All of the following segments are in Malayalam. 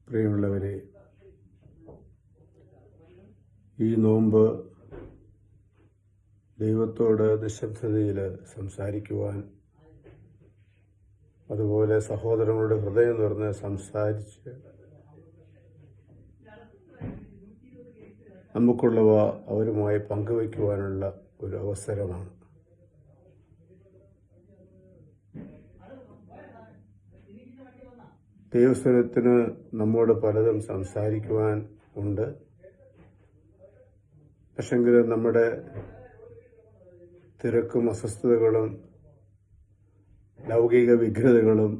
പ്രിയമുള്ളവരെ, ഈ നോമ്പ് ദൈവത്തോട് നിശബ്ദതയിൽ സംസാരിക്കുവാൻ, അതുപോലെ സഹോദരങ്ങളുടെ ഹൃദയം തുറന്ന് സംസാരിച്ച് നമുക്കുള്ളവ അവരുമായി പങ്കുവയ്ക്കുവാനുള്ള ഒരു അവസരമാണ്. ദൈവസ്വരത്തിന് നമ്മോട് പലതും സംസാരിക്കുവാൻ ഉണ്ട്. പക്ഷെങ്കിൽ നമ്മുടെ തിരക്കും അസ്വസ്ഥതകളും ലൗകിക വിഘ്നതകളും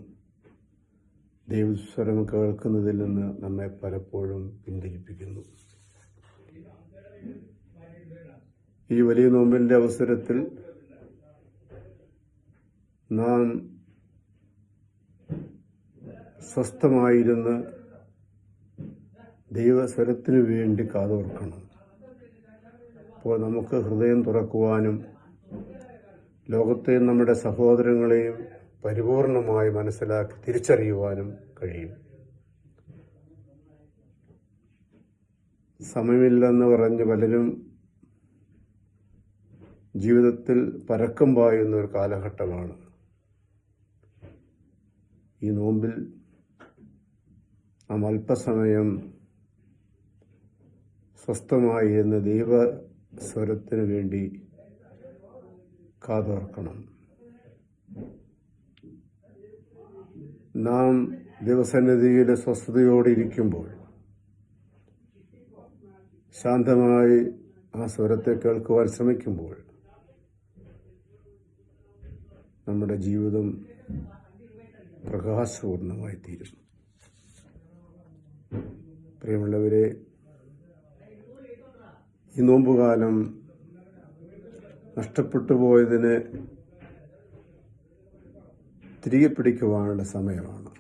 ദൈവസ്വരം കേൾക്കുന്നതിൽ നിന്ന് നമ്മെ പലപ്പോഴും പിന്തിരിപ്പിക്കുന്നു. ഈ വലിയ നോമ്പിന്റെ അവസരത്തിൽ നാം സ്വസ്ഥമായിരുന്ന് ദൈവസ്വരത്തിനു വേണ്ടി കാതോർക്കണം. അപ്പോൾ നമുക്ക് ഹൃദയം തുറക്കുവാനും ലോകത്തെയും നമ്മുടെ സഹോദരങ്ങളെയും പരിപൂർണമായി മനസ്സിലാക്കി തിരിച്ചറിയുവാനും കഴിയും. സമയമില്ലെന്ന് പറഞ്ഞ് പലരും ജീവിതത്തിൽ പരക്കം പായുന്ന ഒരു കാലഘട്ടമാണ്. ഈ നോമ്പിൽ നാം അല്പസമയം സ്വസ്ഥമായി എന്ന് ദൈവസ്വരത്തിനു വേണ്ടി കാതോർക്കണം. നാം ദൈവസന്നിധിയിലെ സ്വസ്ഥതയോടെ ഇരിക്കുമ്പോൾ, ശാന്തമായി ആ സ്വരത്തെ കേൾക്കുവാൻ ശ്രമിക്കുമ്പോൾ, നമ്മുടെ ജീവിതം പ്രകാശപൂർണമായി തീരും. പ്രിയമുള്ളവരെ, ഈ നോമ്പുകാലം നഷ്ടപ്പെട്ടു പോയതിനെ തിരികെ പിടിക്കുവാനുള്ള സമയമാണ്.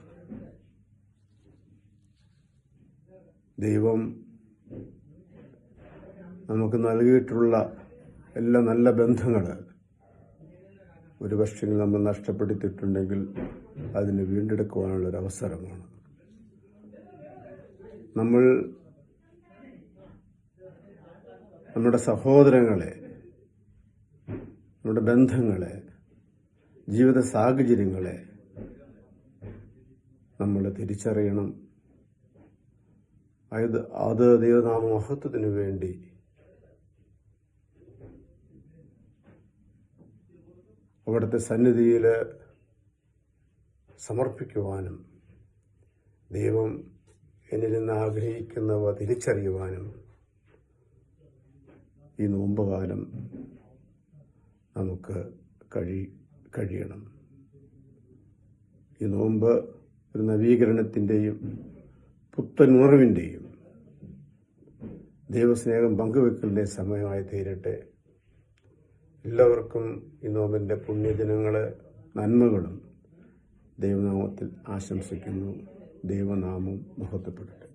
ദൈവം നമുക്ക് നൽകിയിട്ടുള്ള എല്ലാ നല്ല ബന്ധങ്ങൾ ഒരു പക്ഷേ നമ്മൾ നഷ്ടപ്പെടുത്തിയിട്ടുണ്ടെങ്കിൽ അതിനെ വീണ്ടെടുക്കുവാനുള്ളൊരു അവസരമാണ്. നമ്മൾ നമ്മുടെ സഹോദരങ്ങളെ, നമ്മുടെ ബന്ധങ്ങളെ, ജീവിത സാഹചര്യങ്ങളെ നമ്മൾ തിരിച്ചറിയണം. അത് ദൈവനാമ മഹത്വത്തിനു വേണ്ടി അവിടുത്തെ സന്നിധിയിൽ സമർപ്പിക്കുവാനും ദൈവം എന്നിൽ നിന്ന് ആഗ്രഹിക്കുന്നവ തിരിച്ചറിയുവാനും ഈ നോമ്പുകാലം നമുക്ക് കഴിയണം. ഈ നോമ്പ് ഒരു നവീകരണത്തിൻ്റെയും പുത്തൻ ഉണർവിൻ്റെയും ദൈവസ്നേഹം പങ്കുവെക്കലിൻ്റെ സമയമായി തീരട്ടെ. എല്ലാവർക്കും ഈ നോമ്പിൻ്റെ പുണ്യദിനങ്ങൾ നന്മകളും ദൈവനാമത്തിൽ ആശംസിക്കുന്നു. ദൈവനാമം മഹത്വപ്പെടട്ടെ.